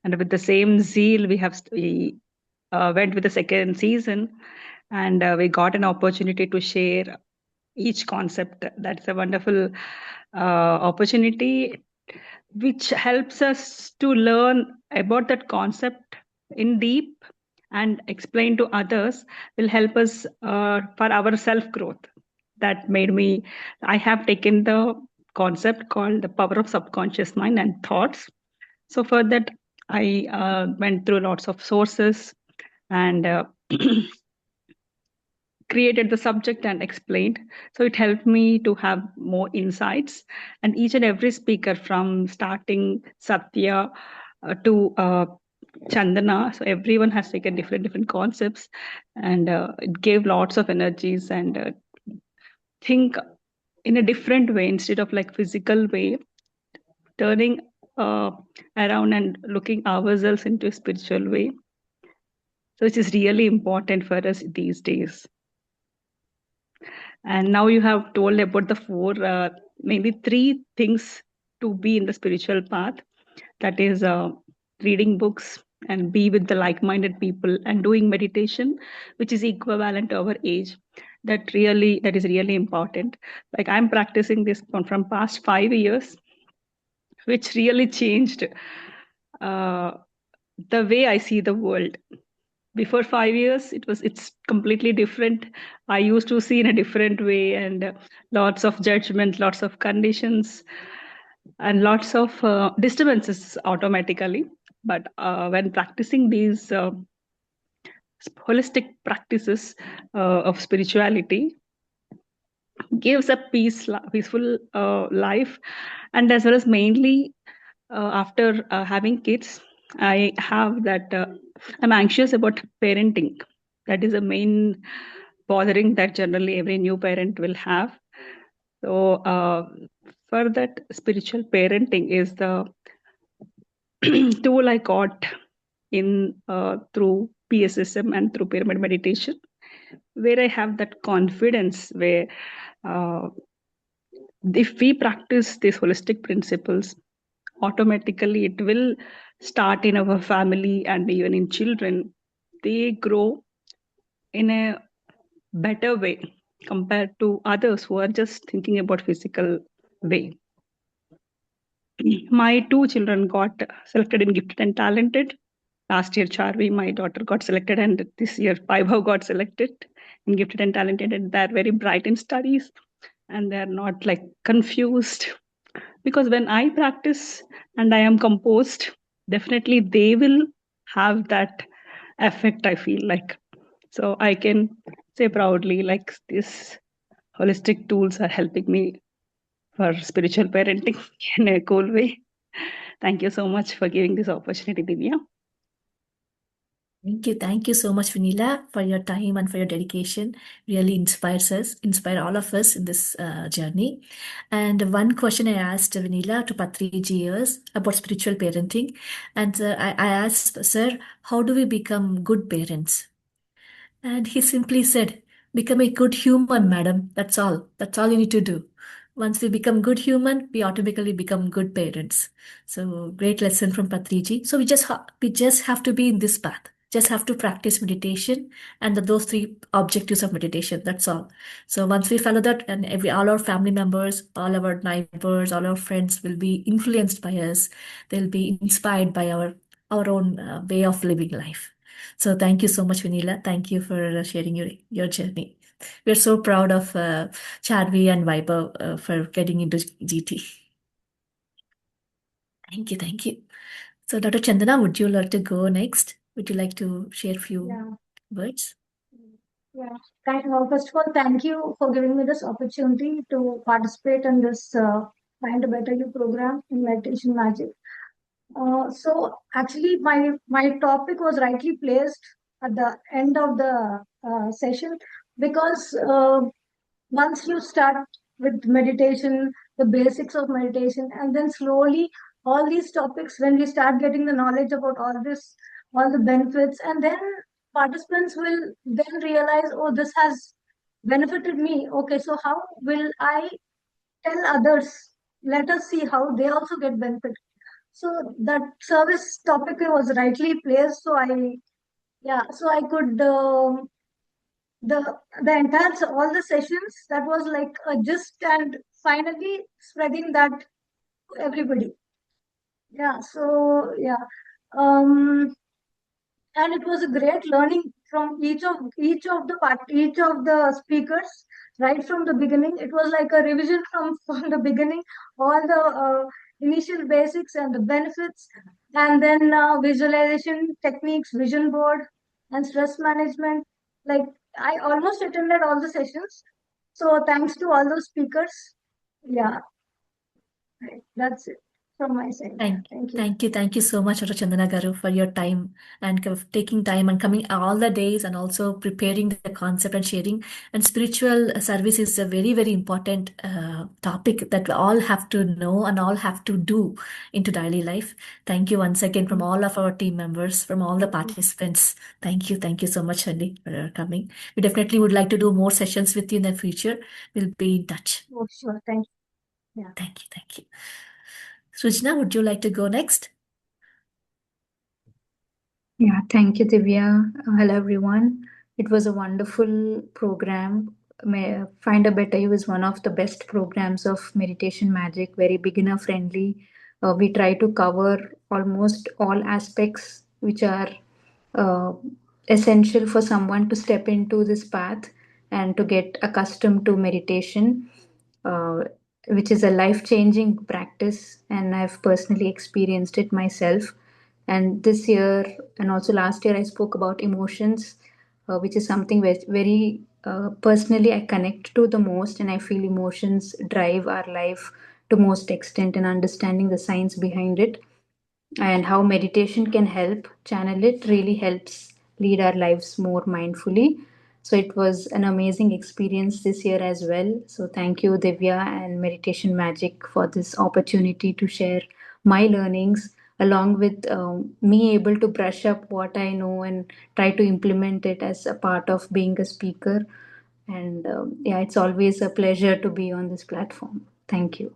And with the same zeal, we went with the second season, and we got an opportunity to share each concept. That's a wonderful opportunity, which helps us to learn about that concept in deep and explain to others, will help us for our self growth. That made me, I have taken the concept called the power of subconscious mind and thoughts. So for that, I went through lots of sources and created the subject and explained. So it helped me to have more insights. And each and every speaker, from starting Satya to Chandana, so everyone has taken different concepts, and it gave lots of energies and think in a different way instead of like physical way, turning uh, around and looking ourselves into a spiritual way. So it is really important for us these days. And now you have told about the four, maybe three things to be in the spiritual path. That is reading books and be with the like-minded people and doing meditation, which is equivalent to our age. That is really important. Like I'm practicing this from past 5 years, which really changed uh, the way I see the world. Before 5 years, it's completely different. I used to see in a different way, and lots of judgment, lots of conditions, and lots of disturbances automatically. But when practicing these holistic practices of spirituality, gives a peaceful life. And as well as mainly after having kids, I have that I'm anxious about parenting. That is the main bothering that generally every new parent will have. So for that, spiritual parenting is the tool I got in through PSSM and through pyramid meditation, where I have that confidence where uh, if we practice these holistic principles, automatically it will start in our family and even in children. They grow in a better way compared to others who are just thinking about physical way. My two children got selected in gifted and talented. Last year, Charvi, my daughter, got selected, and this year, Vaibhav got selected in gifted and talented. And they're very bright in studies, and they're not like confused. Because when I practice and I am composed, definitely they will have that effect, I feel like. So I can say proudly, like, these holistic tools are helping me for spiritual parenting in a cool way. Thank you so much for giving this opportunity, Divya. Thank you. Thank you so much, Vanilla, for your time and for your dedication. Really inspires us, inspire all of us in this journey. And one question I asked Vanilla to Patriji is about spiritual parenting. And I asked, Sir, how do we become good parents? And he simply said, become a good human, madam. That's all. That's all you need to do. Once we become good human, we automatically become good parents. So great lesson from Patriji. So we just have to be in this path. Just have to practice meditation and those three objectives of meditation. That's all. So once we follow that, and all our family members, all our neighbors, all our friends will be influenced by us. They'll be inspired by our own way of living life. So thank you so much, Vanilla. Thank you for sharing your journey. We're so proud of Charvi and Vaibhav for getting into GT. Thank you, thank you. So Dr. Chandana, would you like to go next? Would you like to share a few Yeah, words? yeah. First of all, thank you for giving me this opportunity to participate in this Find a Better You program in Meditation Magic. So actually, my topic was rightly placed at the end of the session because once you start with meditation, the basics of meditation, and then slowly all these topics, when we start getting the knowledge about all this, all the benefits, and then participants will then realize, oh, this has benefited me. Okay, so how will I tell others? Let us see how they also get benefit. So that service topic was rightly placed. So I could the the entire all the sessions, that was like a gist, and finally spreading that to everybody. Yeah. So yeah. Um. And it was a great learning from each of the speakers, right from the beginning. It was like a revision from from the beginning, all the initial basics and the benefits, and then visualization techniques, vision board, and stress management. Like, I almost attended all the sessions, so thanks to all those speakers. Yeah, right. That's it from my side. Thank you. Thank you so much, Dr. Chandana Garu, for your time and taking time and coming all the days and also preparing the concept and sharing. And spiritual service is a very, very important topic that we all have to know and all have to do into daily life. Thank you once again from all of our team members, from all the participants. Thank you so much, Andy, for coming. We definitely would like to do more sessions with you in the future. We'll be in touch. Oh, sure. Thank you. Yeah. Thank you. Sujna, would you like to go next? Yeah, thank you, Divya. Hello, everyone. It was a wonderful program. Find a Better You is one of the best programs of Meditation Magic, very beginner friendly. We try to cover almost all aspects which are uh, essential for someone to step into this path and to get accustomed to meditation, uh, which is a life changing practice. And I've personally experienced it myself. And this year and also last year, I spoke about emotions, which is something very personally I connect to the most. And I feel emotions drive our life to most extent, and understanding the science behind it and how meditation can help channel it really helps lead our lives more mindfully. So it was an amazing experience this year as well. So thank you, Divya and Meditation Magic, for this opportunity to share my learnings along with me able to brush up what I know and try to implement it as a part of being a speaker. And yeah, it's always a pleasure to be on this platform. Thank you.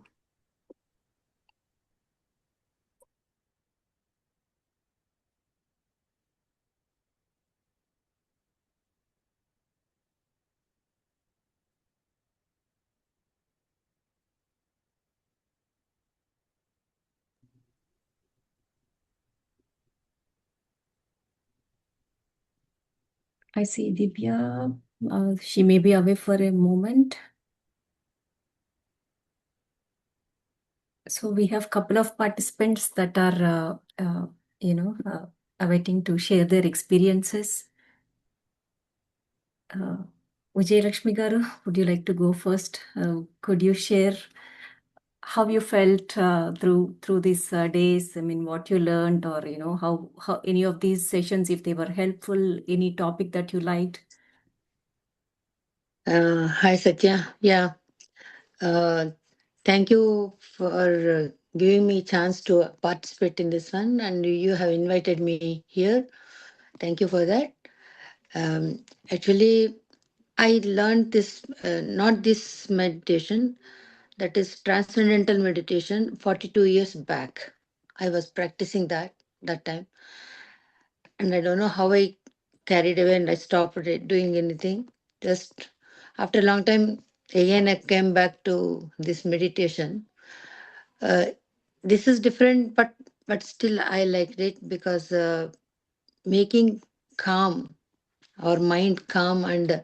I see Divya. She may be away for a moment. So we have a couple of participants that are, awaiting to share their experiences. Vijayalakshmi Garu, would you like to go first? Could you share how you felt through these days? I mean, what you learned, or how any of these sessions, if they were helpful, any topic that you liked. Hi, Satya. Yeah. Uh, Thank you for giving me a chance to participate in this one, and you have invited me here. Thank you for that. Actually, I learned this, not this meditation, that is transcendental meditation, 42 years back. I was practicing that time, and I don't know how I carried away and I stopped doing anything. Just after a long time, again I came back to this meditation. Uh, this is different, but still I liked it because making calm, our mind calm, and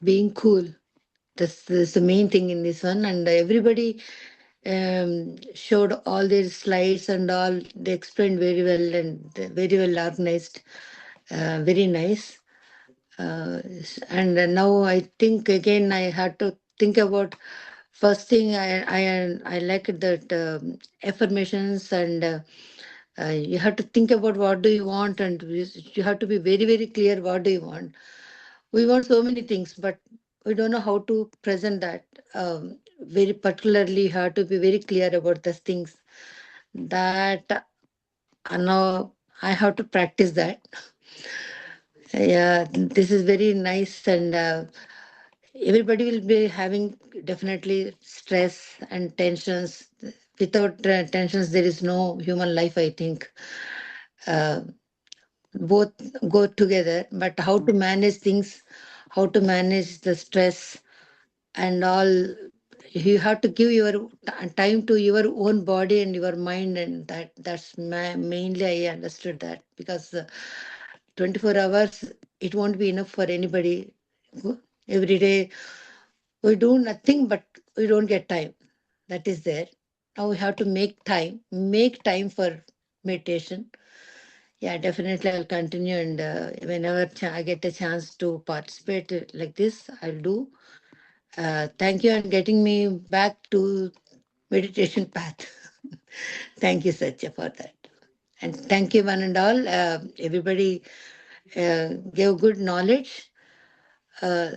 being cool. That's the main thing in this one. And everybody showed all their slides and all. They explained very well and very well organized. Very nice. And now I think again I had to think about first thing. I like that affirmations, and you have to think about what do you want, and you have to be very clear what do you want. We want so many things, but we don't know how to present that. Very particularly, you have to be very clear about the things that now I have to practice that. Yeah, this is very nice, and everybody will be having definitely stress and tensions. without tensions, there is no human life, I think. Uh, both go together, but how to manage things, how to manage the stress and all, you have to give your time to your own body and your mind, and that's mainly I understood that, because 24 hours it won't be enough for anybody. Every day we do nothing, but we don't get time. That is there. Now we have to make time for meditation. Yeah, definitely I'll continue, and whenever I get a chance to participate like this, I'll do. Thank you, and getting me back to meditation path. Thank you, Satya, for that. And thank you, one and all. Everybody gave good knowledge. Uh,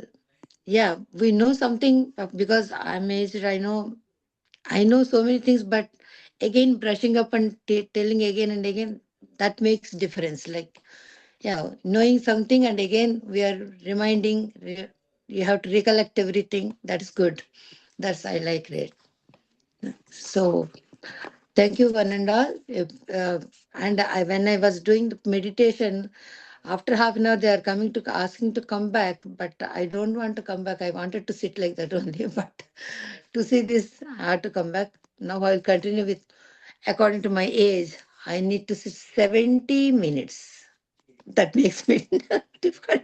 yeah, we know something because I'm aged. I know so many things, but again, brushing up and telling again and again, that makes difference. Like, yeah, knowing something and again we are reminding. You have to recollect everything. That's good. That's I like it. So thank you, one and all. When I was doing the meditation, after half an hour, they are coming to asking to come back, but I don't want to come back. I wanted to sit like that only, but to see this, I had to come back. Now I will continue with, according to my age, I need to sit 70 minutes. That makes me difficult.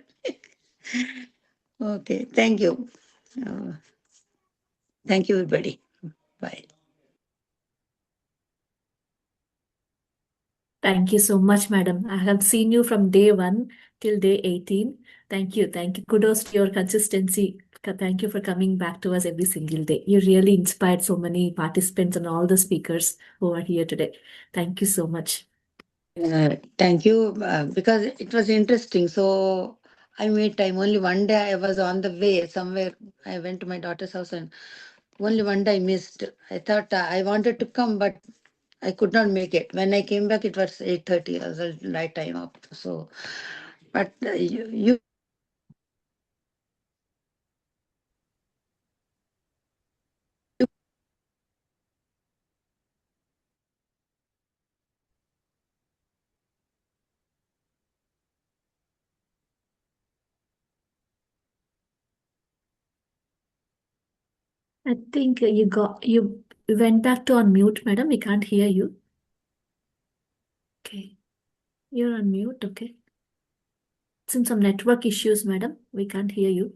Okay, thank you. Uh, Thank you, everybody. Bye. Thank you so much, madam. I have seen you from day 1 till day 18. Thank you. Thank you. Kudos to your consistency. Thank you for coming back to us every single day. You really inspired so many participants and all the speakers who are here today. Thank you so much. Thank you, because it was interesting. So I made time. Only one day I was on the way somewhere. I went to my daughter's house, and only one day I missed. I thought I wanted to come, but I could not make it. When I came back, it was 8:30. I was a night time up. So, but you I think you went back to unmute, madam. We can't hear you. Okay. You're on mute, okay. Some network issues, madam. We can't hear you.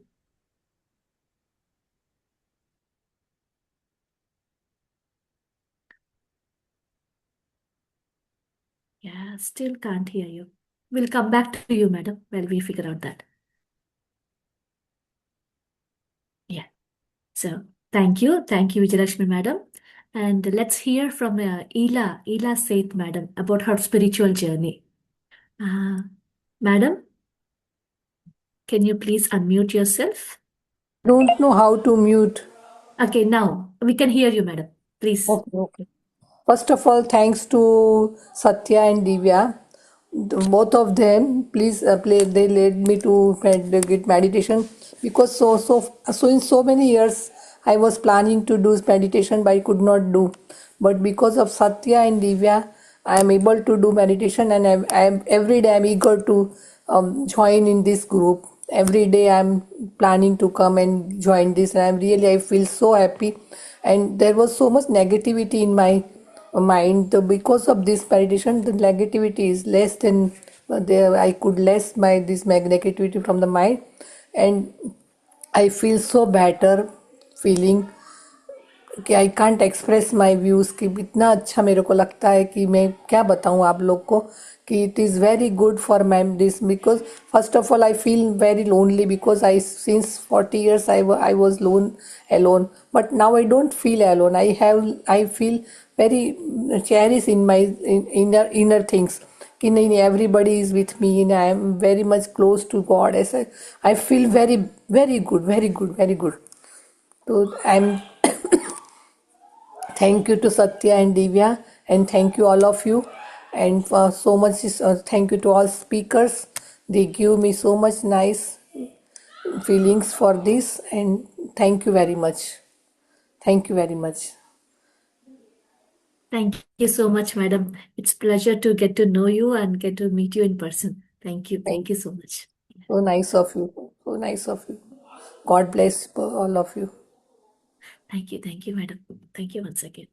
Yeah, still can't hear you. We'll come back to you, madam, while we figure out that. Yeah. So thank you. Thank you, Vijayalakshmi, madam. And let's hear from Ela Seth, madam, about her spiritual journey. Madam, can you please unmute yourself? Don't know how to mute. Okay, now we can hear you, madam. Please. Okay, okay. First of all, thanks to Satya and Divya. Both of them, please play. They led me to get meditation because so in so many years I was planning to do meditation, but I could not do. But because of Satya and Divya, I am able to do meditation, and I am every day I'm eager to join in this group. Every day I'm planning to come and join this, and I feel so happy. And there was so much negativity in my mind. Because of this meditation, the negativity is less than there. I could less my this negativity from the mind, and I feel so better feeling कि I can't express my views कि इतना अच्छा मेरे को लगता है कि मैं क्या बताऊँ आप लोग को कि it is very good for my this because first of all I feel very lonely because I since 40 years I was alone, but now I don't feel alone. I feel very cherished in my inner things कि नहीं everybody is with me and I am very much close to God. ऐसा I feel very very good, very good, very good. So I'm thank you to Satya and Divya, and thank you all of you, and for so much. Thank you to all speakers. They give me so much nice feelings for this, and thank you very much. Thank you very much. Thank you so much, madam. It's pleasure to get to know you and get to meet you in person. Thank you. Thank you so much. So nice of you. So nice of you. God bless all of you. Thank you, madam. Thank you once again.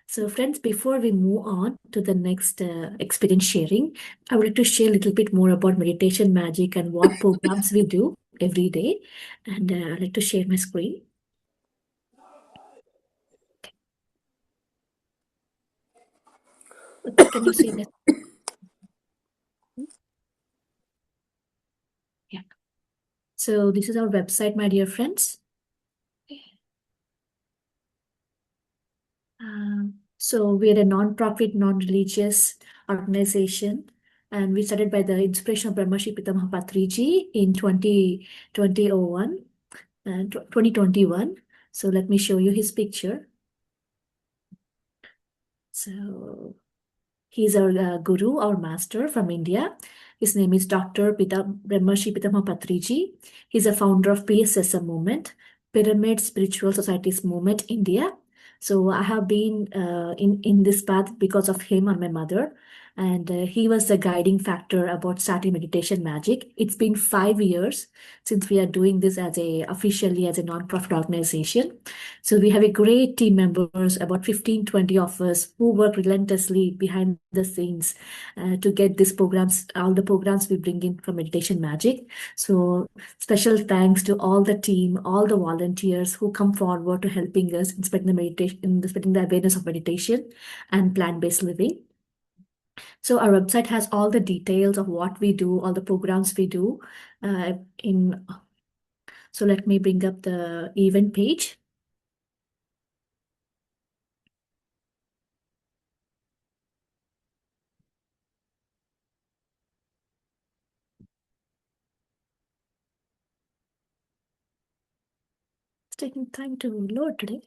So, friends, before we move on to the next experience sharing, I would like to share a little bit more about meditation magic and what programs we do every day. And I'd like to share my screen. Can you see this? Yeah. So, this is our website, my dear friends. So we're a non-profit, non-religious organization, and we started by the inspiration of Brahmarshi Pitamaha Patriji in 2021 and 2021. So let me show you his picture. So he's our guru, our master from India. His name is Dr. Brahmarshi Pitamaha Patriji. He's a founder of PSSM movement, Pyramid Spiritual Societies Movement, India. So I have been in this path because of him and my mother. And he was the guiding factor about starting meditation magic. It's been 5 years since we are doing this officially as a non-profit organization. So we have a great team members, about 15, 20 of us who work relentlessly behind the scenes to get these programs, all the programs we bring in from Meditation Magic. So special thanks to all the team, all the volunteers who come forward to helping us in spreading the meditation, in spreading the awareness of meditation and plant-based living. So our website has all the details of what we do, all the programs we do. So let me bring up the event page. It's taking time to load today.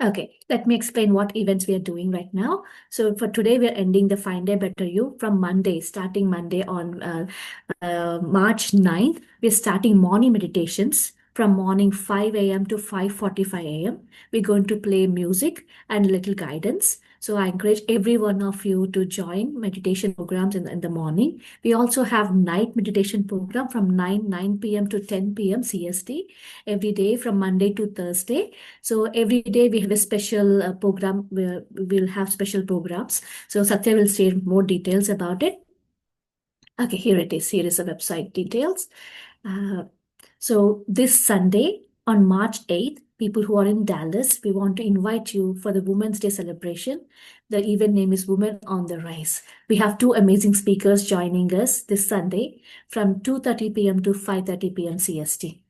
Okay, let me explain what events we are doing right now. So for today, we are ending the Find a Better You from Monday, starting Monday on March 9th. We're starting morning meditations from morning 5 a.m. to 5:45 a.m. We're going to play music and little guidance. So I encourage every one of you to join meditation programs in the morning. We also have night meditation program from 9 p.m. to 10 p.m. CST every day from Monday to Thursday. So every day we have a special program where we'll have special programs. So Satya will share more details about it. Okay, here it is. Here is the website details. So this Sunday on March 8th, people who are in Dallas, we want to invite you for the Women's Day celebration. The event name is Women on the Rise. We have two amazing speakers joining us this Sunday from 2:30 p.m. to 5:30 p.m. CST.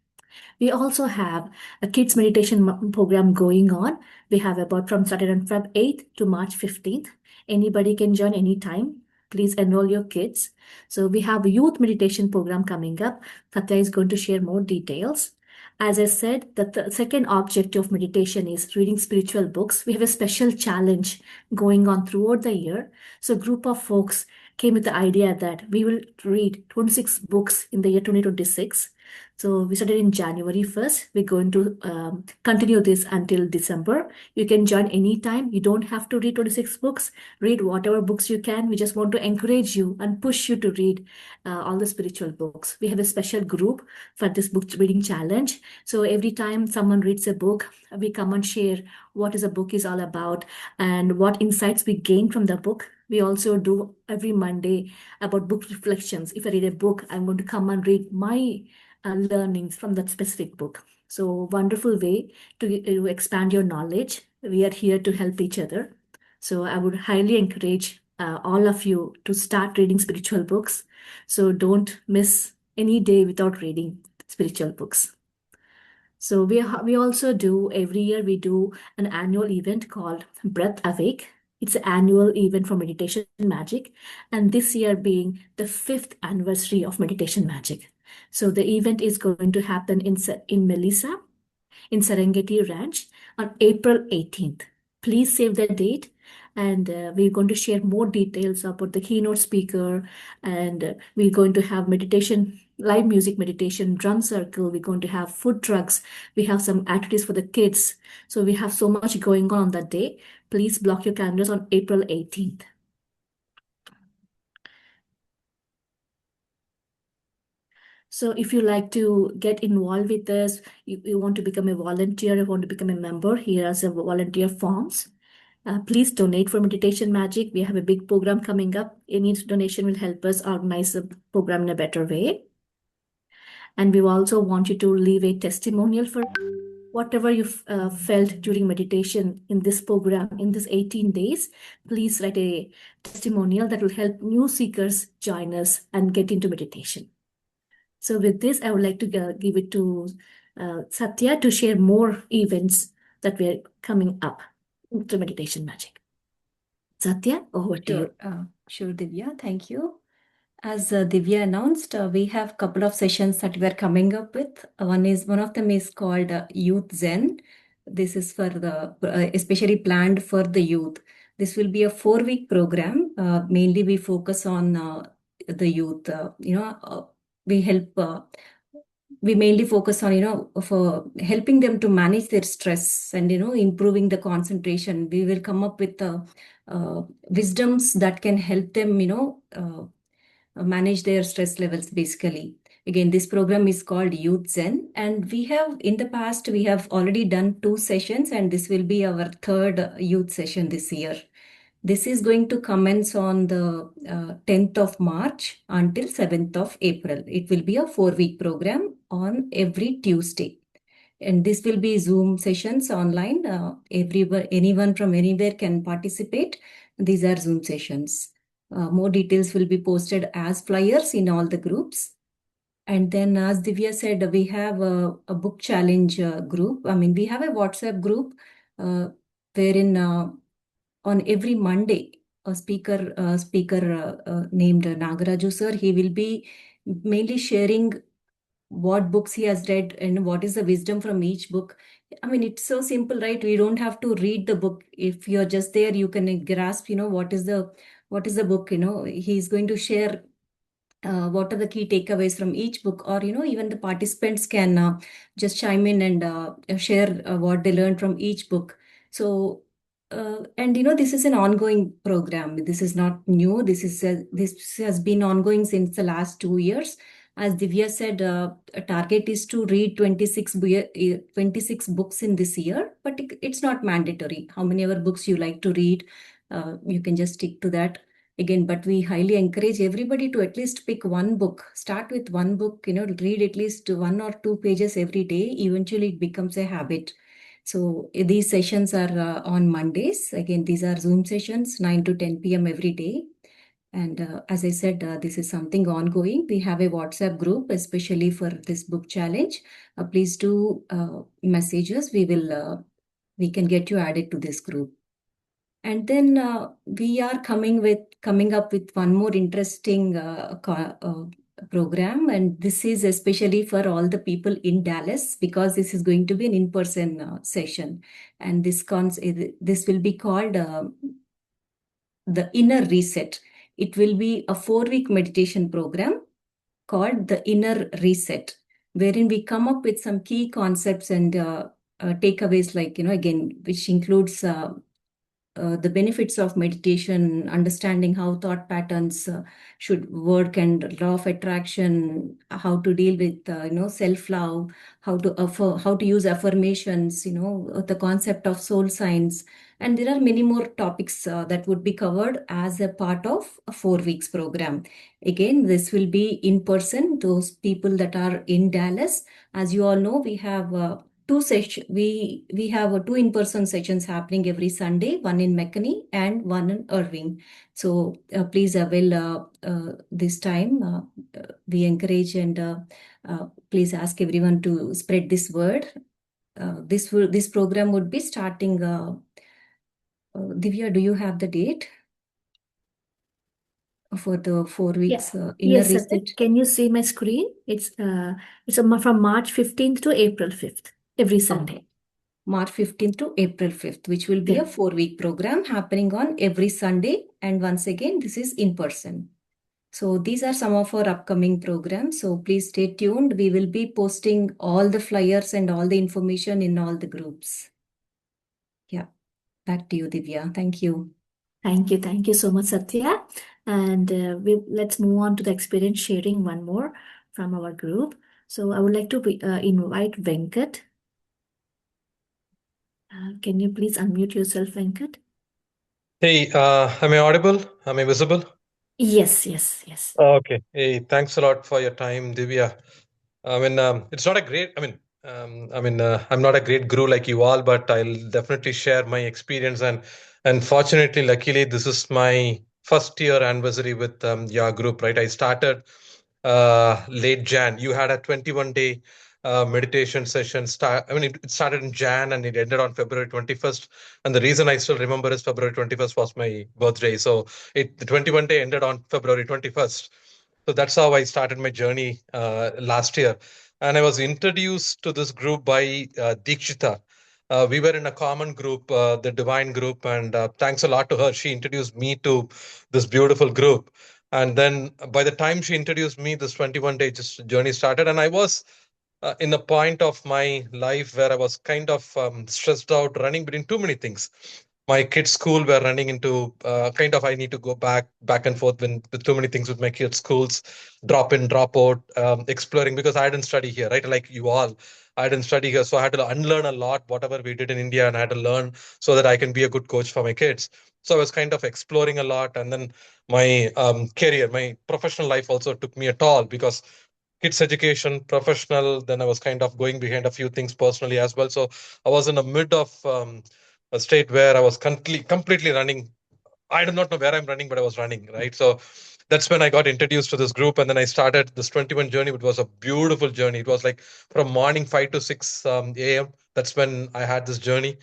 We also have a kids meditation program going on. We have about from Saturday on Feb 8th to March 15th. Anybody can join anytime. Please enroll your kids. So we have a youth meditation program coming up. Satya is going to share more details. As I said, the second objective of meditation is reading spiritual books. We have a special challenge going on throughout the year. So a group of folks came with the idea that we will read 26 books in the year 2026. So we started in January 1st. We're going to continue this until December. You can join anytime. You don't have to read 26 books. Read whatever books you can. We just want to encourage you and push you to read all the spiritual books. We have a special group for this book reading challenge. So every time someone reads a book, we come and share what is a book is all about and what insights we gain from the book. We also do every Monday about book reflections. If I read a book, I'm going to come and read my learnings from that specific book. So wonderful way to expand your knowledge. We are here to help each other. So I would highly encourage all of you to start reading spiritual books. So don't miss any day without reading spiritual books. So we also do every year we do an annual event called Breath Awake. It's an annual event for Meditation Magic, and this year being the 5th anniversary of Meditation Magic. So the event is going to happen in Melissa, in Serengeti Ranch on April 18th. Please save the date. And we're going to share more details about the keynote speaker, and we're going to have meditation, live music meditation, drum circle. We're going to have food trucks. We have some activities for the kids. So we have so much going on that day. Please block your calendars on April 18th. So if you like to get involved with us, you want to become a volunteer, you want to become a member, here are some volunteer forms. Please donate for Meditation Magic. We have a big program coming up. Any donation will help us organize the program in a better way. And we also want you to leave a testimonial for whatever you felt during meditation in this program, in this 18 days. Please write a testimonial that will help new seekers join us and get into meditation. So with this, I would like to give it to Satya to share more events that were coming up to Meditation Magic. Satya, over to you. Sure, Divya. Thank you. As Divya announced, we have a couple of sessions that we are coming up with. One of them is called Youth Zen. This is for the especially planned for the youth. This will be a 4-week program. Mainly we focus on the youth. We mainly focus on for helping them to manage their stress and improving the concentration. We will come up with wisdoms that can help them manage their stress levels basically. Again, this program is called Youth Zen, and in the past we have already done 2 sessions, and this will be our 3rd youth session this year. This is going to commence on the 10th of March until 7th of April. It will be a 4-week program on every Tuesday. And this will be Zoom sessions online. Anyone from anywhere can participate. These are Zoom sessions. More details will be posted as flyers in all the groups. And then, as Divya said, we have a book challenge group. We have a WhatsApp group wherein on every Monday, a speaker named Nagaraju sir, he will be mainly sharing what books he has read and what is the wisdom from each book. It's so simple, right? We don't have to read the book. If you're just there, you can grasp, what is the book, he's going to share what are the key takeaways from each book, or even the participants can just chime in and share what they learned from each book. So and this is an ongoing program. This is not new. This has been ongoing since the last 2 years. As Divya said, a target is to read 26 books in this year, but it's not mandatory. How many ever books you like to read, you can just stick to that. Again, but we highly encourage everybody to at least pick one book. Start with one book, read at least 1 or 2 pages every day. Eventually, it becomes a habit. So these sessions are on Mondays. Again, these are Zoom sessions, 9 to 10 p.m. every day. And as I said, this is something ongoing. We have a WhatsApp group, especially for this book challenge. Please do message us. We can get you added to this group. And then we are coming up with one more interesting program, and this is especially for all the people in Dallas, because this is going to be an in-person session, and this will be called the Inner Reset. It will be a 4-week meditation program called the Inner Reset, wherein we come up with some key concepts and takeaways, like again, which includes the benefits of meditation, understanding how thought patterns should work, and law of attraction, how to deal with self-love, how to use affirmations, the concept of soul science, and there are many more topics that would be covered as a part of a 4 weeks program. Again, this will be in person. Those people that are in Dallas, as you all know, we have we have 2 in-person sessions happening every Sunday, one in McKinney and one in Irving. So please avail this time. We encourage and please ask everyone to spread this word. This program would be starting. Divya, do you have the date for the 4 weeks Inner Yes, Reset? Satya. Can you see my screen? It's from March 15th to April 5th, every Sunday. Okay. March 15th to April 5th, which will be a 4-week program happening on every Sunday. And once again, this is in person. So these are some of our upcoming programs. So please stay tuned. We will be posting all the flyers and all the information in all the groups. Yeah. Back to you, Divya. Thank you. Thank you. Thank you so much, Satya. And let's move on to the experience sharing one more from our group. So I would like to invite Venkat. Can you please unmute yourself, Venkat? Hey, am I audible? Am I visible? Yes, yes, yes. Okay. Hey, thanks a lot for your time, Divya. It's not a great, I'm not a great guru like you all, but I'll definitely share my experience. And fortunately, luckily, this is my first year anniversary with your group, right? I started late Jan. You had a 21-day meditation session. It started in Jan and it ended on February 21st. And the reason I still remember is February 21st was my birthday. So the 21-day ended on February 21st. So that's how I started my journey last year. And I was introduced to this group by Dikshita. We were in a common group, the Divine group, and thanks a lot to her. She introduced me to this beautiful group. And then by the time she introduced me, this 21-day journey started. And I was in a point of my life where I was kind of stressed out, running between too many things. My kids' school were running into I need to go back and forth with too many things with my kids' schools, drop in, drop out, exploring because I didn't study here, right? Like you all, I didn't study here, so I had to unlearn a lot whatever we did in India, and I had to learn so that I can be a good coach for my kids. So I was kind of exploring a lot, and then my career, my professional life also took me a toll because kids education professional, then I was kind of going behind a few things personally as well. So I was in the mid of a state where I was completely running. I do not know where I'm running, but I was running, right? So that's when I got introduced to this group, and then I started this 21 journey. It was a beautiful journey. It was like from morning 5 to 6 a.m. That's when I had this journey.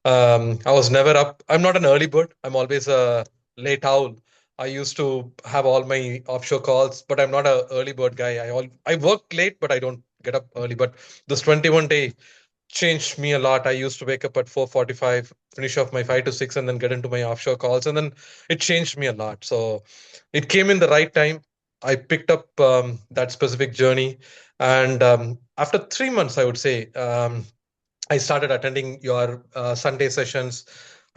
I was never up. I'm not an early bird. I'm always a late owl. I used to have all my offshore calls, but I'm not a early bird guy. I work late, but I don't get up early. But this 21-day changed me a lot. I used to wake up at 4:45, finish off my 5 to 6, and then get into my offshore calls, and then it changed me a lot. So it came in the right time. I picked up that specific journey, and after 3 months, I would say. I started attending your Sunday sessions.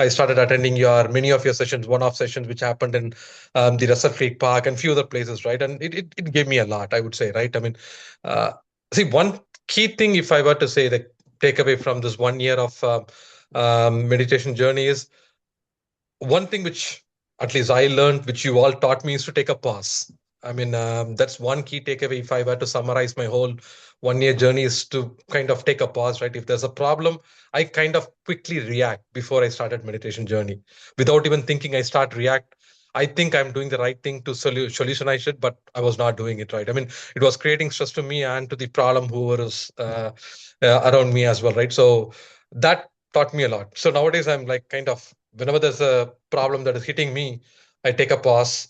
I started attending your many of your sessions, one-off sessions, which happened in the Russell Creek Park and few other places, right? And it gave me a lot, I would say, right? Uh, see, one key thing, if I were to say the takeaway from this 1 year of meditation journey is one thing which at least I learned, which you all taught me, is to take a pause. That's one key takeaway. If I were to summarize my whole 1 year journey, is to kind of take a pause, right? If there's a problem, I kind of quickly react before I started meditation journey. Without even thinking, I start react. I think I'm doing the right thing to solutionize it, but I was not doing it right. It was creating stress to me and to the problem whoever is around me as well, right? So that taught me a lot. So nowadays, I'm like kind of whenever there's a problem that is hitting me, I take a pause,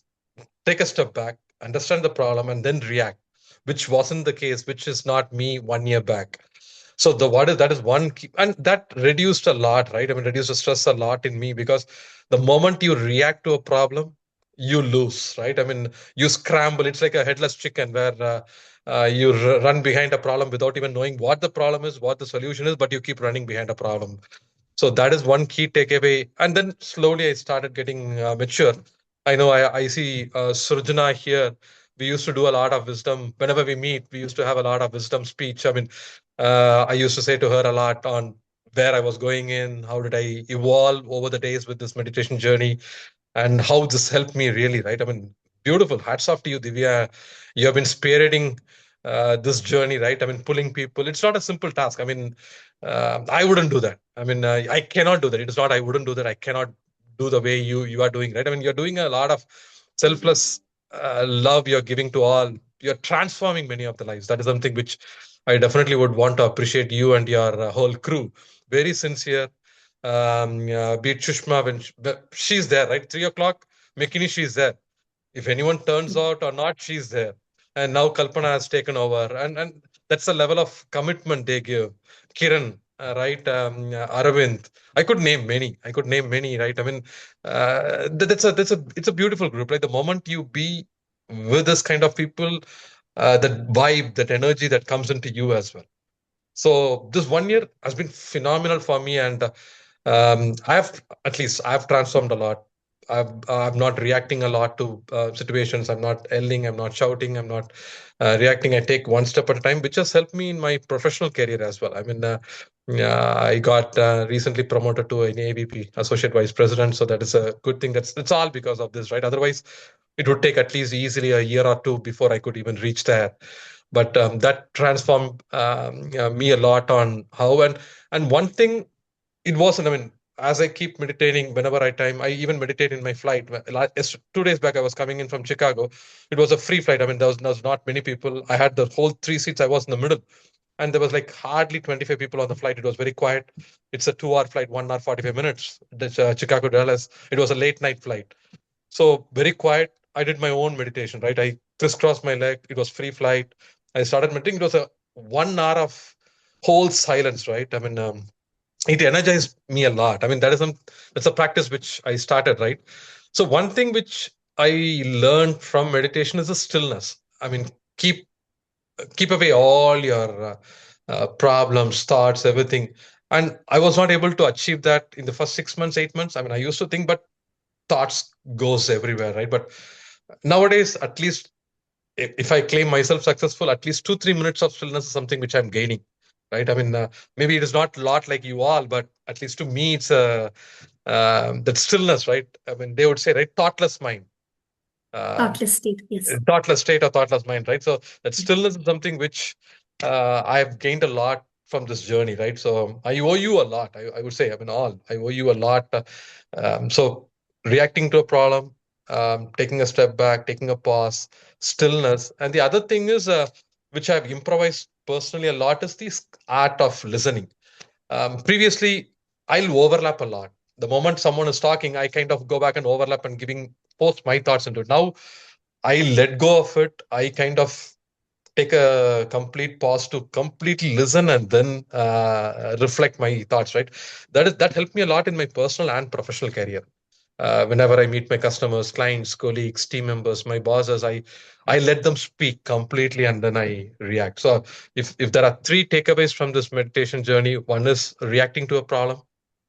take a step back, understand the problem, and then react, which wasn't the case, which is not me 1 year back. So that is one key, and that reduced a lot, right? Reduced the stress a lot in me because the moment you react to a problem, you lose, right? You scramble. It's like a headless chicken where you run behind a problem without even knowing what the problem is, what the solution is, but you keep running behind a problem. So that is one key takeaway. And then slowly I started getting mature. I know I see Surjana here. We used to do a lot of wisdom. Whenever we meet, we used to have a lot of wisdom speech. I used to say to her a lot on where I was going in, how did I evolve over the days with this meditation journey, and how this helped me really, right? Beautiful. Hats off to you, Divya. You have been spearheading this journey, right? Pulling people. It's not a simple task. I wouldn't do that. I cannot do that. It is not I wouldn't do that. I cannot do the way you are doing, right? You're doing a lot of selfless love you're giving to all. You're transforming many of the lives. That is something which I definitely would want to appreciate you and your whole crew. Very sincere. Be it Shushma when she's there, right? 3 o'clock, Mekini, she's there. If anyone turns out or not, she's there. And now Kalpana has taken over, and that's the level of commitment they give. Kiran, right? Aravind. I could name many. Right? I mean, it's a beautiful group, right? The moment you be with this kind of people, that vibe, that energy that comes into you as well. So this 1 year has been phenomenal for me, and I've transformed a lot. I'm not reacting a lot to situations. I'm not yelling. I'm not shouting. I'm not reacting. I take one step at a time, which has helped me in my professional career as well. I mean, I got recently promoted to an AVP, Associate Vice President. So that is a good thing. That's all because of this, right? Otherwise, it would take at least easily a year or two before I could even reach there. But that transformed me a lot on how, and one thing, it wasn't. I mean, as I keep meditating whenever I time, I even meditate in my flight. 2 days back, I was coming in from Chicago. It was a free flight. I mean, there was not many people. I had the whole three seats. I was in the middle, and there was like hardly 25 people on the flight. It was very quiet. It's a 2-hour flight, 1 hour 45 minutes. That's Chicago to Dallas. It was a late night flight, so very quiet. I did my own meditation. Right, I crisscrossed my leg. It was free flight. I started meditating. It was a 1 hour of whole silence. Right, I mean. It energized me a lot. I mean, that's a practice which I started, right? So one thing which I learned from meditation is the stillness. I mean, keep away all your problems, thoughts, everything. And I was not able to achieve that in the first 6 months, 8 months. I mean, I used to think, but thoughts goes everywhere, right? But nowadays, at least if I claim myself successful, at least 2-3 minutes of stillness is something which I'm gaining, right? I mean, maybe it is not a lot like you all, but at least to me, it's that stillness, right? I mean, they would say, right, thoughtless mind, Thoughtless state, yes. thoughtless state or thoughtless mind, right? So that stillness is something which I've gained a lot from this journey, right? So I owe you a lot. I would say, I mean, I owe you a lot. So reacting to a problem, taking a step back, taking a pause, stillness, and the other thing is, which I've improvised personally a lot, is this art of listening. Previously, I'll overlap a lot. The moment someone is talking, I kind of go back and overlap and giving post my thoughts into it. Now I let go of it. I kind of take a complete pause to completely listen and then reflect my thoughts. Right, that helped me a lot in my personal and professional career. Whenever I meet my customers, clients, colleagues, team members, my bosses, I let them speak completely and then I react. So if there are three takeaways from this meditation journey, one is reacting to a problem.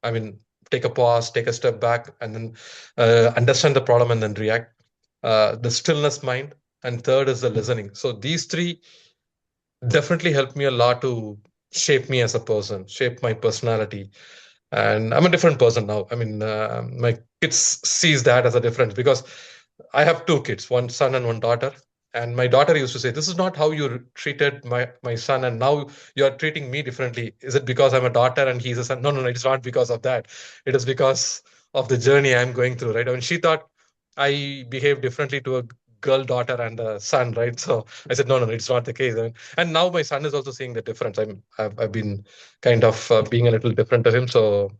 I mean, take a pause, take a step back, and then understand the problem and then react. The stillness mind, and third is the listening. So these three definitely helped me a lot to shape me as a person, shape my personality, and I'm a different person now. I mean, my kids sees that as a difference because I have two kids, one son and one daughter. And my daughter used to say, "This is not how you treated my son, and now you are treating me differently. Is it because I'm a daughter and he's a son?" No, no, no, it's not because of that. It is because of the journey I'm going through, right? I mean, she thought I behave differently to a girl daughter and a son, right? So I said, no, no, no, it's not the case. And now my son is also seeing the difference. I've been kind of being a little different to him. So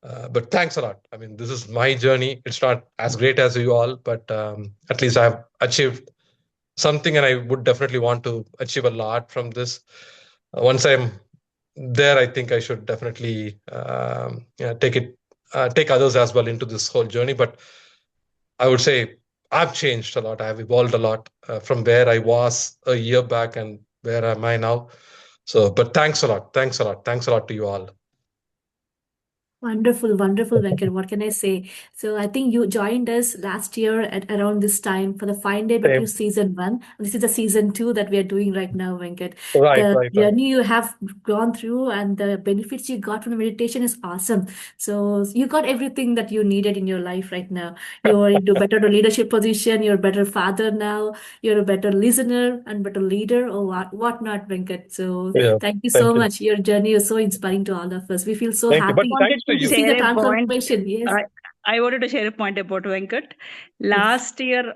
but thanks a lot. I mean, this is my journey. It's not as great as you all, but at least I've achieved something, and I would definitely want to achieve a lot from this. Once I'm there, I think I should definitely take others as well into this whole journey. But I would say I've changed a lot. I've evolved a lot from where I was a year back and where am I now. So, but thanks a lot. Thanks a lot. Thanks a lot to you all. Wonderful, wonderful, Venkat. What can I say? So I think you joined us last year at around this time for the Find a Better You Same. season one. This is the season two that we are doing right now, Venkat. Right, The right, right. journey you have gone through and the benefits you got from the meditation is awesome. So you got everything that you needed in your life right now. You are into better leadership position. You're a better father now. You're a better listener and better leader or what not, Venkat. So Yeah. thank you Thank so you. much. Your journey is so inspiring to all of us. We feel so Thank you. But happy thanks to To to you. see the share a point. transformation. Yes, I wanted to share a point about Venkat. yes. Last year,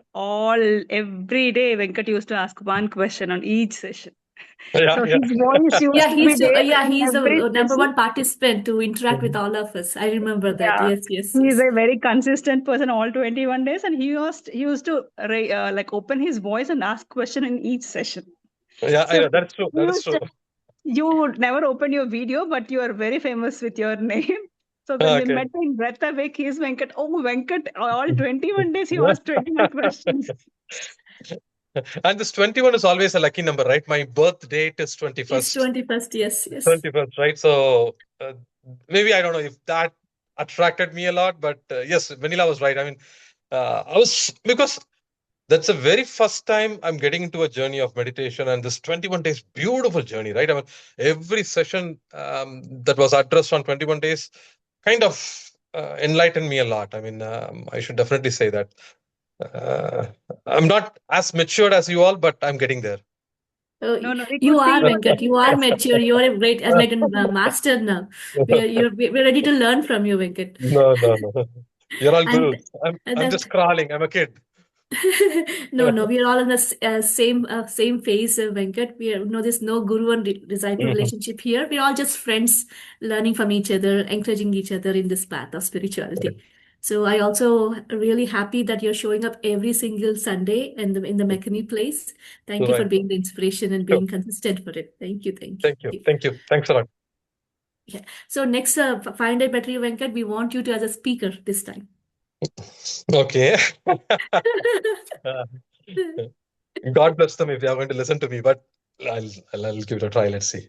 every day, Venkat used to ask one question on each session. Yeah, So yeah. his voice used to be there in He's every the number session. one participant to interact with all of us. I remember that. Yeah, Yes, yes, he's yes. a very consistent person all 21 days, and he used to like open his voice and ask question in each session. Yeah, I So know. That's true. he That is used true. to You never open your video, but you are very famous with your name. So when we met in Breath Awake, he's Venkat. Oh, Venkat, all 21 days he asked 21 questions. And this 21 is always a lucky number, right? My birth date is 21st. It's 21st, yes. 21st, right? So maybe I don't know if that attracted me a lot, but yes, Vanilla was right. I mean, I was, because that's the very first time I'm getting into a journey of meditation, and this 21 days, beautiful journey, right? I mean, every session that was addressed on 21 days kind of enlightened me a lot. I mean, I should definitely say that. I'm not as matured as you all, but I'm getting there. Oh, No, we you could see are, you. Venkat. You are mature. You are a great enlightened master now. We're ready to learn from you, Venkat. No. You're all And gurus. I'm that just crawling. I'm a kid. no, we are all in the same phase, Venkat. We are, no, there's no guru and disciple relationship here. We're all just friends, learning from each other, encouraging each other in this path of spirituality. So I also really happy that you're showing up every single Sunday in the McKinney place. Thank you for Right. being the inspiration and being consistent for it. Thank you. Thank you. Thanks a lot. Yeah. So next, Find a Better You, Venkat, we want you to as a speaker this time. Okay. God bless them if they are going to listen to me, but I'll give it a try. Let's see.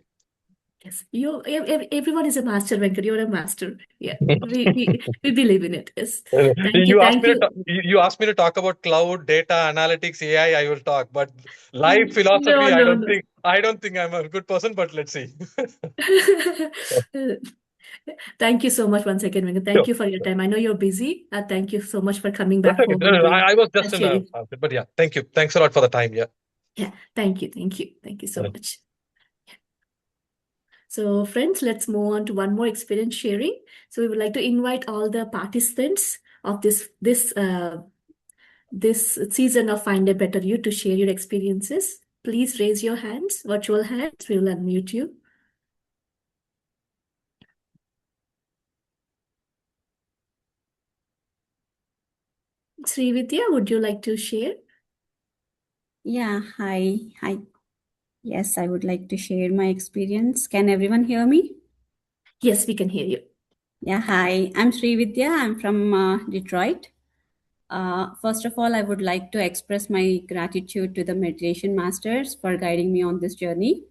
Yes, everyone is a master, Venkat. You're a master. Yeah, we believe in it. Yes, thank you. You asked me to talk about cloud, data, analytics, AI. I will talk, but life No, philosophy, no. I don't think I'm a good person. But let's see. Thank you so much once again, Venkat. Thank you for your time. I know you're busy. Thank you so much for coming back That's okay. home and I was just in a, sharing. but yeah, thank you. Thanks a lot for the time. Yeah. Yeah, thank you so much. So friends, let's move on to one more experience sharing. So we would like to invite all the participants of this season of Find a Better You to share your experiences. Please raise your hands, virtual hands. We will unmute you. Srividya, would you like to share? Yeah, hi. Yes, I would like to share my experience. Can everyone hear me? Yes, we can hear you. Yeah, hi. I'm Srividya. I'm from Detroit. First of all, I would like to express my gratitude to the meditation masters for guiding me on this journey.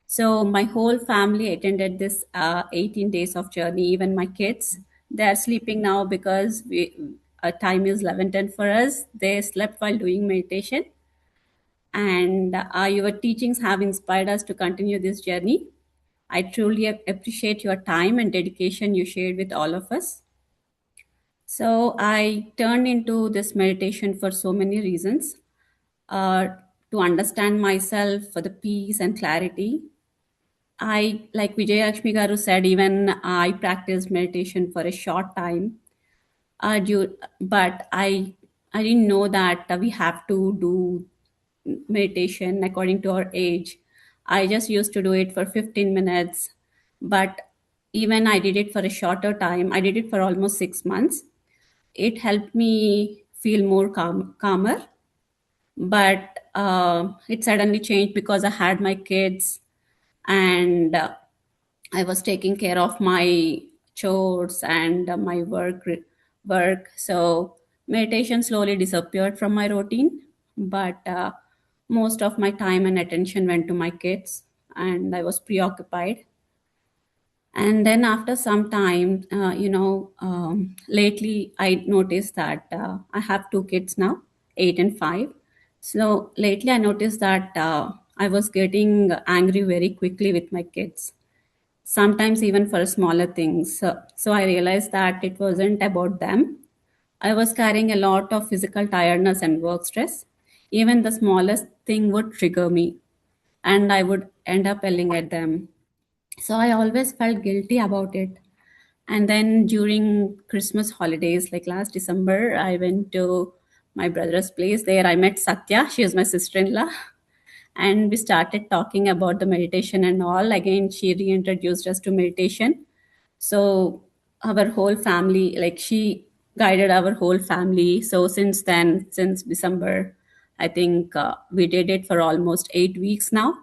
So my whole family attended this 18 days of journey, even my kids. They're sleeping now because time is 11:10 for us. They slept while doing meditation. And your teachings have inspired us to continue this journey. I truly appreciate your time and dedication you shared with all of us. So I turned into this meditation for so many reasons. To understand myself, for the peace and clarity. I, like Vijay Lakshmi Garu said, even I practiced meditation for a short time. But I didn't know that we have to do meditation according to our age. I just used to do it for 15 minutes. But even I did it for a shorter time. I did it for almost 6 months. It helped me feel more calmer. But it suddenly changed because I had my kids, and I was taking care of my chores and my work. So meditation slowly disappeared from my routine, but most of my time and attention went to my kids, and I was preoccupied. And then after some time, lately I noticed that I have two kids now, 8 and 5. So lately I noticed that I was getting angry very quickly with my kids, sometimes even for smaller things. So I realized that it wasn't about them. I was carrying a lot of physical tiredness and work stress. Even the smallest thing would trigger me, and I would end up yelling at them. So I always felt guilty about it. And then during Christmas holidays, like last December, I went to my brother's place. There I met Satya. She is my sister-in-law. And we started talking about the meditation and all. Again, she reintroduced us to meditation. So our whole family, like she guided our whole family. So since then, since December, I think we did it for almost 8 weeks now.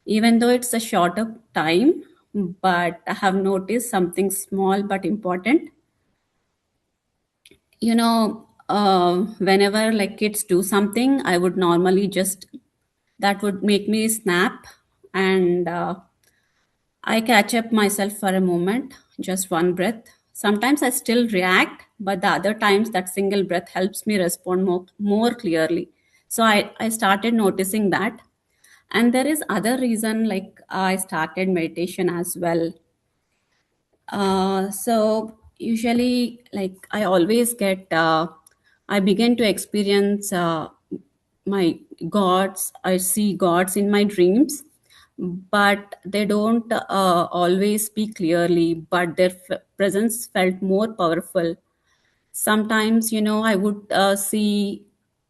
even though it's a shorter time, but I have noticed something small but important. Whenever like kids do something, I would normally just, that would make me snap, and I catch up myself for a moment, just one breath. Sometimes I still react, but the other times that single breath helps me respond more clearly. So I started noticing that. And there is other reason, like I started meditation as well. So usually, like I always get, I begin to experience my gods. I see gods in my dreams, but they don't always speak clearly. But their presence felt more powerful. Sometimes, I would see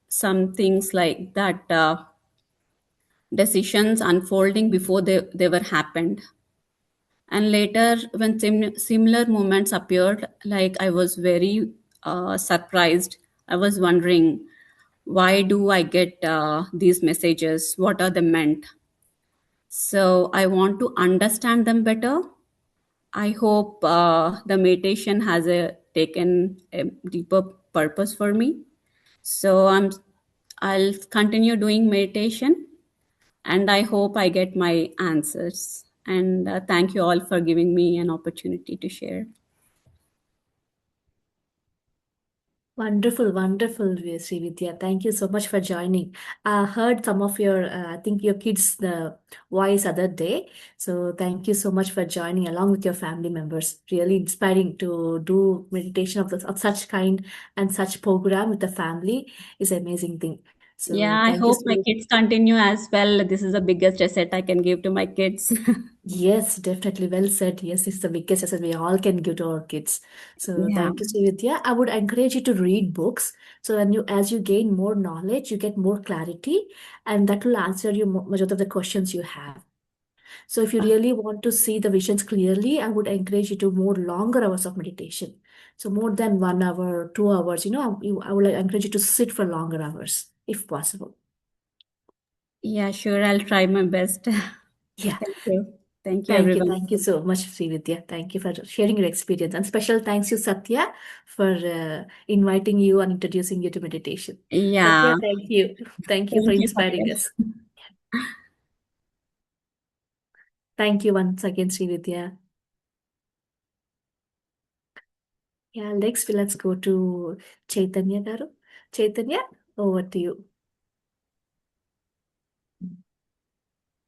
some things like that. Decisions unfolding before they were happened, and later when similar moments appeared, like I was very surprised. I was wondering, why do I get these messages, what are they meant? So I want to understand them better. I hope the meditation has taken a deeper purpose for me. So I'll continue doing meditation, and I hope I get my answers. And thank you all for giving me an opportunity to share. Wonderful, wonderful, Srividya. Thank you so much for joining. I heard some of your, I think your kids' voice other day. So thank you so much for joining along with your family members. Really inspiring to do meditation of such kind and such program with the family is amazing thing. So Yeah, I thank you hope my so. kids continue as well. This is the biggest asset I can give to my kids. Yes, definitely. Well said. Yes, it's the biggest asset we all can give to our kids. So Yeah. thank you, Srividya. I would encourage you to read books. So as you gain more knowledge, you get more clarity, and that will answer you much of the questions you have. So if you really want to see the visions clearly, I would encourage you to more longer hours of meditation. So more than 1 hour, 2 hours, I would encourage you to sit for longer hours if possible. Yeah, sure. I'll try my best. Yeah. Thank you. Thank you, Thank you. everyone. Thank you so much, Srividya. Thank you for sharing your experience. And special thanks to Satya for inviting you and introducing you to meditation. Satya, Yeah. thank you. Thank you for Thank you, inspiring us. Satya. Thank you once again, Srividya. Yeah, next let's go to Chaitanya Garu. Chaitanya, over to you.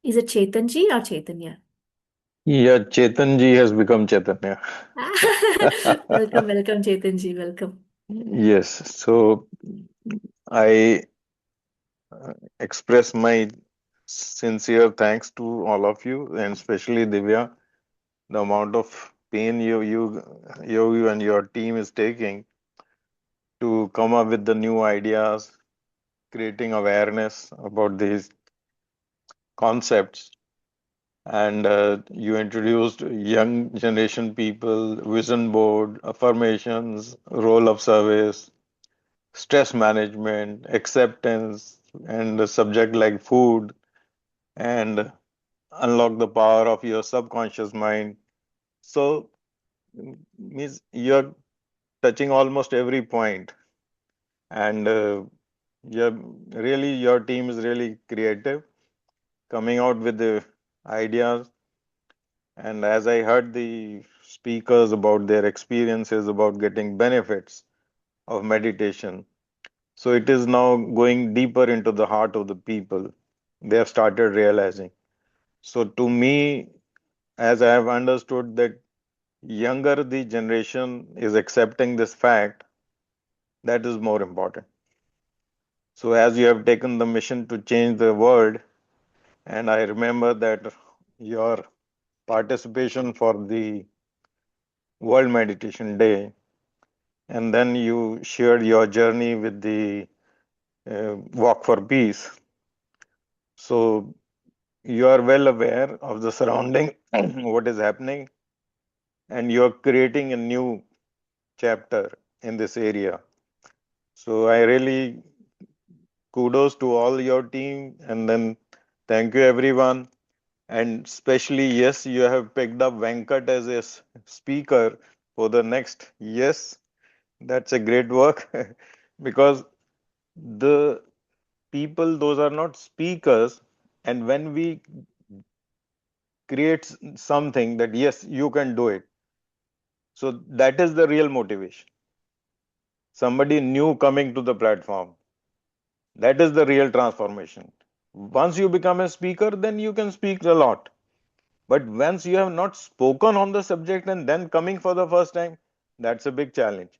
Is it Chaitanji or Chaitanya? Yeah, Chetan ji has become Chaitanya. Welcome, welcome, Chaitanji. Welcome. Yes, so I express my sincere thanks to all of you, and especially Divya. The amount of pain you and your team is taking to come up with the new ideas, creating awareness about these concepts. And you introduced young generation people, vision board, affirmations, role of service, stress management, acceptance, and a subject like food, and unlock the power of your subconscious mind. So, means you're touching almost every point, and you're really your team is really creative, coming out with the ideas. And as I heard the speakers about their experiences about getting benefits of meditation, so it is now going deeper into the heart of the people. They have started realizing. So to me, as I have understood that younger the generation is accepting this fact, that is more important. So as you have taken the mission to change the world, and I remember that your participation for the World Meditation Day, and then you shared your journey with the Walk for Peace. So you are well aware of the surrounding, what is happening, and you are creating a new chapter in this area. So I really kudos to all your team, and then thank you everyone. And especially, yes, you have picked up Venkat as a speaker for the next. Yes, that's a great work because the people, those are not speakers. And when we create something that, yes, you can do it. So that is the real motivation. Somebody new coming to the platform. That is the real transformation. Once you become a speaker, then you can speak a lot. But once you have not spoken on the subject and then coming for the first time, that's a big challenge.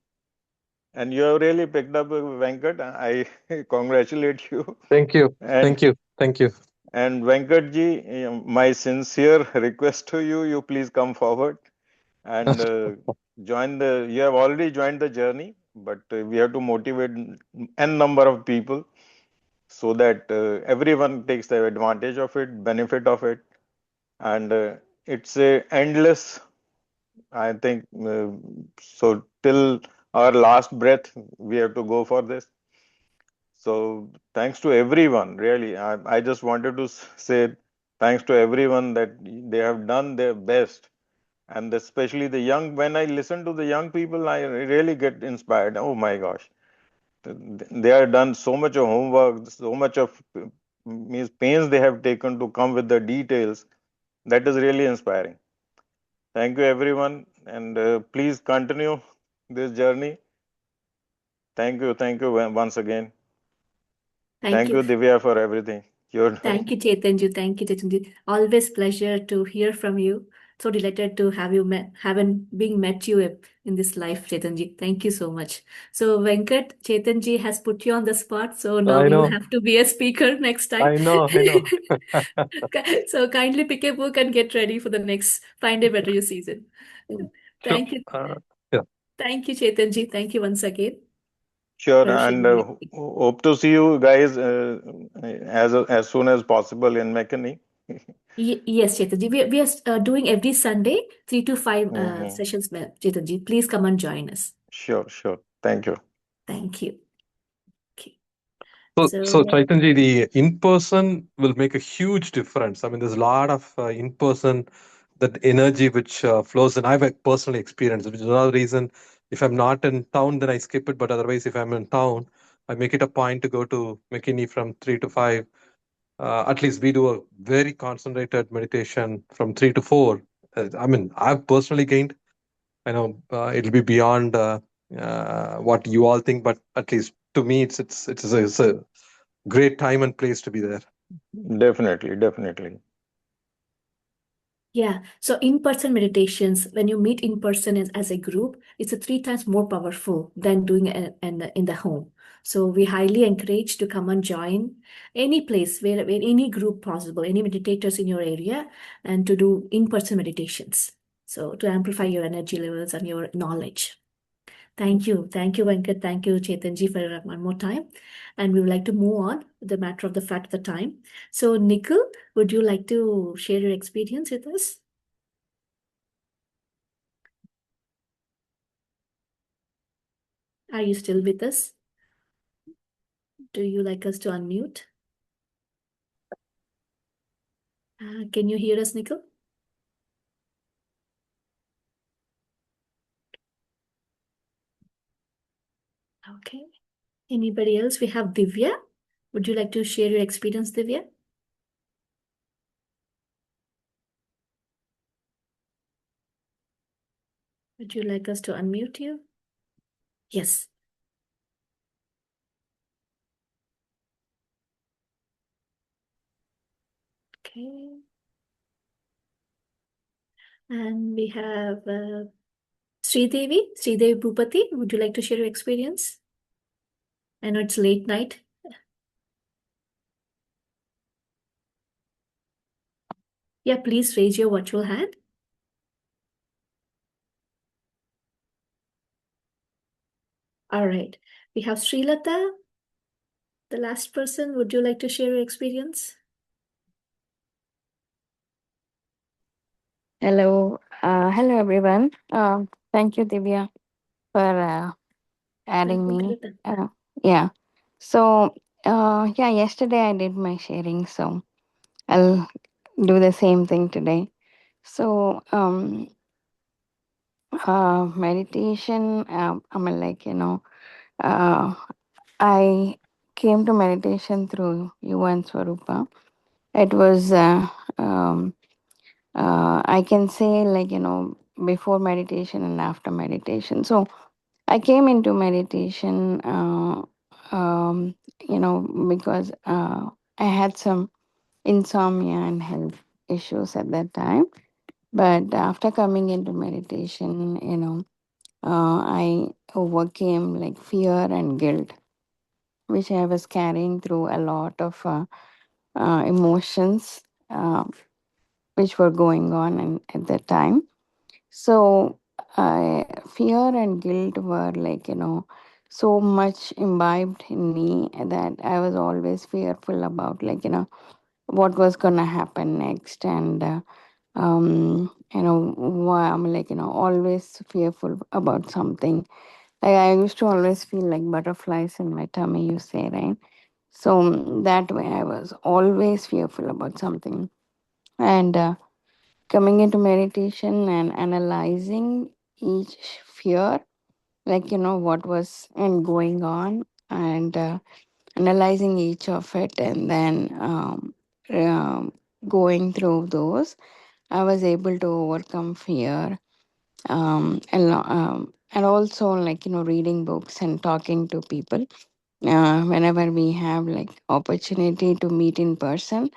And you have really picked up, Venkat. I congratulate you. Thank you. And Thank you. Thank you. and Venkatji, my sincere request to you, you please come forward and join the. You have already joined the journey, but we have to motivate n number of people so that everyone takes the advantage of it, benefit of it, and it's a endless. I think so till our last breath, we have to go for this. So thanks to everyone, really. I just wanted to say thanks to everyone that they have done their best, and especially the young. When I listen to the young people, I really get inspired. Oh my gosh, they have done so much of homework, so much of means pains they have taken to come with the details. That is really inspiring. Thank you, everyone, and please continue this journey. Thank you once again. Thank Thank you. you, Divya, for everything you're doing. Thank you, Chetanji. Thank you, Chetanji. Always pleasure to hear from you. So delighted to have you met you in this life, Chetanji. Thank you so much. So Venkat, Chetanji has put you on the spot. So now I you know. have to be a speaker next time. I know. I know. So kindly pick a book and get ready for the next Find a Better You season. Sure. Thank you. Yeah. Thank you, Chetanji. Thank you once again Sure, for and sharing. hope to see you guys as soon as possible in Mechanic. Yes, Chetanji. We are doing every Sunday, 3 to 5 Mhm. sessions, ma'am. Chetanji. Please come and join us. Sure, sure. Thank you. Thank you. Okay. So So, Chaitanji, the in-person will make a huge difference. I mean, there's a lot of in-person, that energy which flows, and I've personally experienced, which is another reason. If I'm not in town, then I skip it. But otherwise, if I'm in town, I make it a point to go to McKinney from 3 to 5. At least we do a very concentrated meditation from 3 to 4. I mean, I've personally gained. I know it'll be beyond what you all think, but at least to me, it's a great time and place to be there. Definitely, definitely. yeah. So in-person meditations, when you meet in person as a group, it's a 3 times more powerful than doing it in the home. So we highly encourage to come and join any place where any group possible, any meditators in your area, and to do in-person meditations. So to amplify your energy levels and your knowledge. Thank you. Thank you, Venkat. Thank you, Chetanji, for one more time. And we would like to move on with the matter of the fact of the time. So, Nikhil, would you like to share your experience with us? Are you still with us? Do you like us to unmute? Can you hear us, Nikhil? Okay. Anybody else? We have Divya. Would you like to share your experience, Divya? Would you like us to unmute you? Yes. Okay. And we have Sridevi Bhupati. Would you like to share your experience? I know it's late night. Yeah, please raise your virtual hand. All right. We have Srilata, the last person. Would you like to share your experience? Hello everyone. Thank you, Divya, for adding Welcome, me. Srilata. Yeah. So, yeah, yesterday I did my sharing, so I'll do the same thing today. So, meditation, I mean, like, I came to meditation through you and Swarupa. It was, I can say, like, before meditation and after meditation. So, I came into meditation, because I had some insomnia and health issues at that time. But after coming into meditation, I overcame like fear and guilt, which I was carrying through a lot of emotions, which were going on at that time. So, fear and guilt were like, so much imbibed in me that I was always fearful about, like, what was going to happen next. And, why I'm like, always fearful about something. Like, I used to always feel like butterflies in my tummy, you say, right? So that way I was always fearful about something. And coming into meditation and analyzing each fear, like, what was and going on, and analyzing each of it, and then um, going through those, I was able to overcome fear, and also, like, reading books and talking to people. Whenever we have like opportunity to meet in person,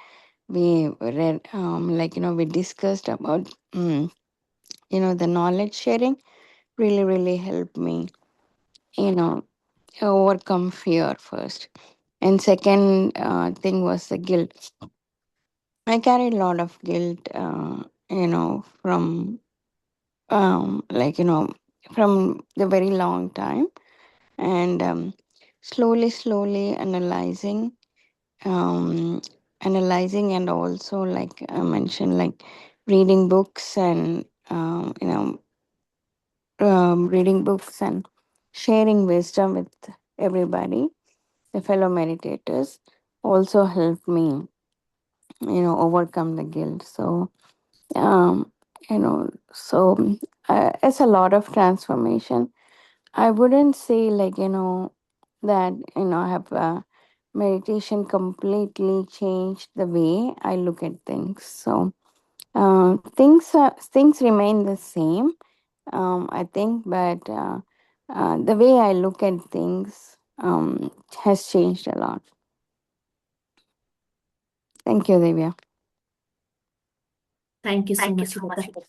we read, like, we discussed about, the knowledge sharing really, really helped me, you know, overcome fear first. And second thing was the guilt. I carried a lot of guilt, from, like, from the very long time. And slowly um, analyzing, and also, like I mentioned, like reading books and, reading books and sharing wisdom with everybody, the fellow meditators, also helped me, overcome the guilt. So, um, it's a lot of transformation. I wouldn't say, like, that, I have meditation completely changed the way I look at things. So, things remain the same, I think, but the way I look at things has changed a lot. Thank you, Divya. Thank you so much, Sujata.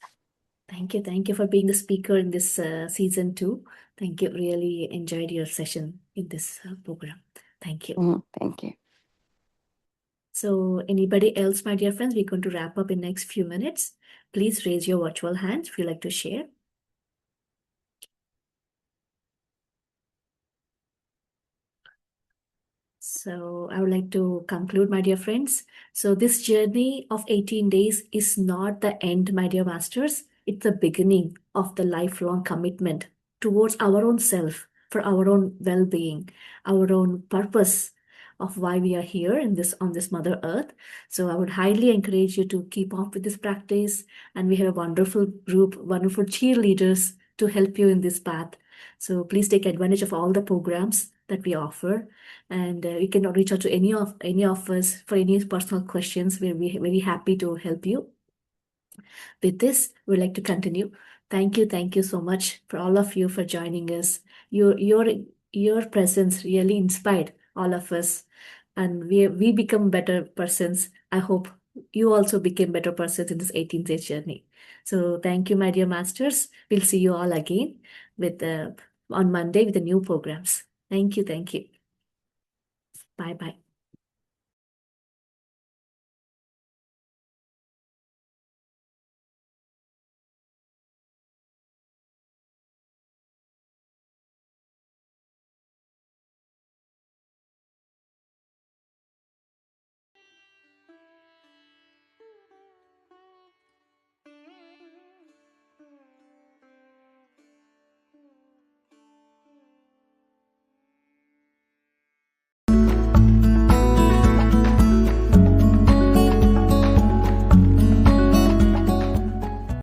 Thank you for being the speaker in this season 2. Thank you. Really enjoyed your session in this program. Thank you. Thank you. So, anybody else, my dear friends, we're going to wrap up in next few minutes. Please raise your virtual hands if you like to share. So, I would like to conclude, my dear friends. So, this journey of 18 days is not the end, my dear masters. It's the beginning of the lifelong commitment towards our own self, for our own well-being, our own purpose of why we are here in this on this Mother Earth. So, I would highly encourage you to keep up with this practice, and we have a wonderful group, wonderful cheerleaders to help you in this path. So, please take advantage of all the programs that we offer, and you can reach out to any of us for any personal questions. We'll be very happy to help you. With this, we'd like to continue. Thank you so much for all of you for joining us. Your presence really inspired all of us, and we become better persons. I hope you also became better persons in this 18th day journey. So thank you, my dear masters. We'll see you all again with on Monday with the new programs. Thank you. Bye bye.